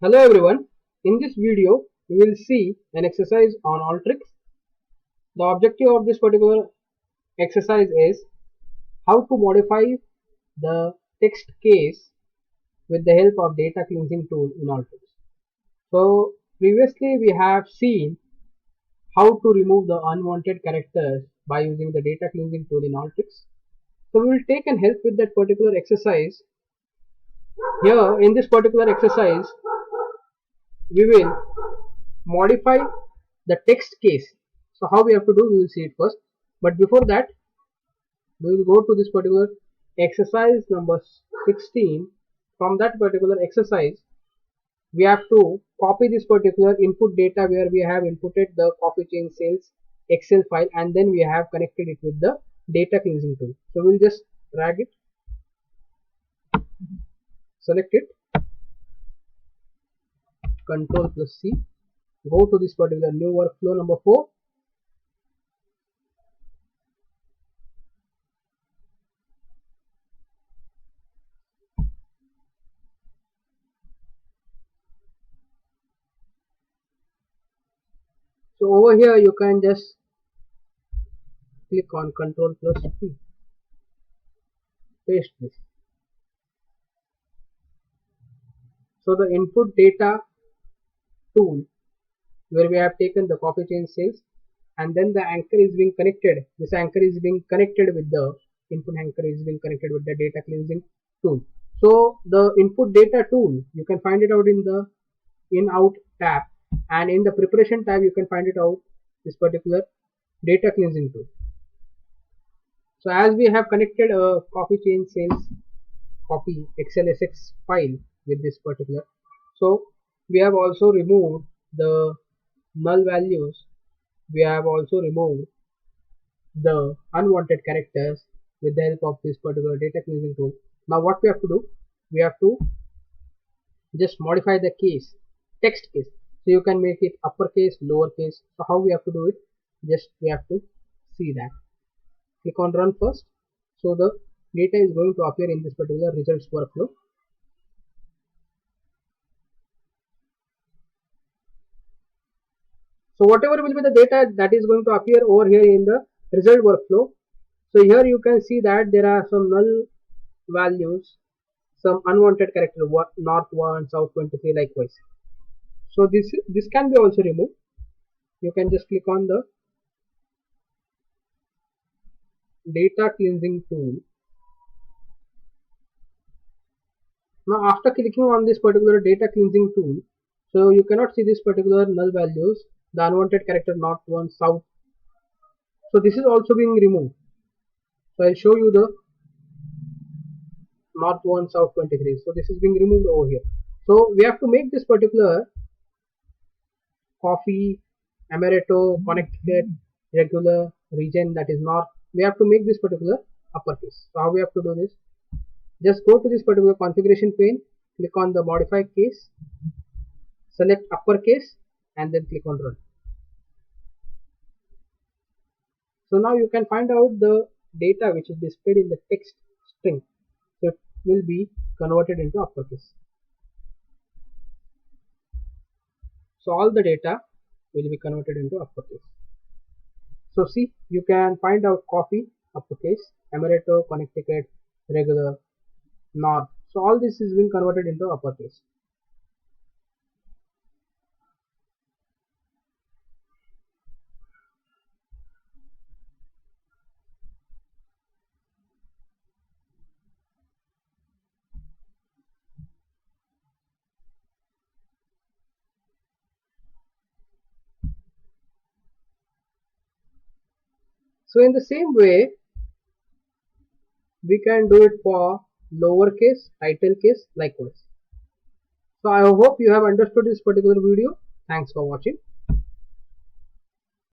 Hello everyone, in this video we will see an exercise on Alteryx. The objective of this particular exercise is how to modify the text case with the help of data cleansing tool in Alteryx. So previously we have seen how to remove the unwanted characters by using the data cleansing tool in Alteryx. So we will take and help with that particular exercise. Here in this particular exercise we will modify the text case. So how we have to do, we will see it first. But before that, we will go to this particular exercise number 16. From that particular exercise, we have to copy this particular input data where we have inputted the coffee chain sales Excel file, and then we have connected it with the data cleansing tool. So we'll just drag it, select it, Control plus C, go to this particular new workflow number 4. So over here you can just click on Control plus P, paste this. So the input data tool where we have taken the coffee chain sales, and then the anchor is being connected. This anchor is being connected with the input anchor is being connected with the data cleansing tool. So the input data tool, you can find it out in the in out tab, and in the preparation tab you can find it out this particular data cleansing tool. So as we have connected a coffee chain sales copy XLSX file with this particular, so we have also removed the null values, we have also removed the unwanted characters with the help of this particular data cleansing tool. Now what we have to do, we have to just modify the case, text case. So you can make it uppercase, lowercase. So how we have to do it, just we have to see that. Click on run first. So the data is going to appear in this particular results workflow. So whatever will be the data that is going to appear over here in the result workflow. So here you can see that there are some null values, some unwanted character, north 1, south 23, likewise. So this can be also removed. You can just click on the data cleansing tool. Now after clicking on this particular data cleansing tool, so you cannot see this particular null values, the unwanted character north 1, south. So this is also being removed. So I'll show you the north 1, south 23. So this is being removed over here. So we have to make this particular coffee, amaretto, connecticut, regular, region, that is north. We have to make this particular uppercase. So how we have to do this? Just go to this particular configuration pane, click on the modify case, select uppercase, and then click on run. So now you can find out the data which is displayed in the text string. So it will be converted into uppercase. So all the data will be converted into uppercase. So see, you can find out coffee, uppercase, amaretto, connecticut, regular, north. So all this is being converted into uppercase. So in the same way, we can do it for lowercase, title case, likewise. So I hope you have understood this particular video. Thanks for watching.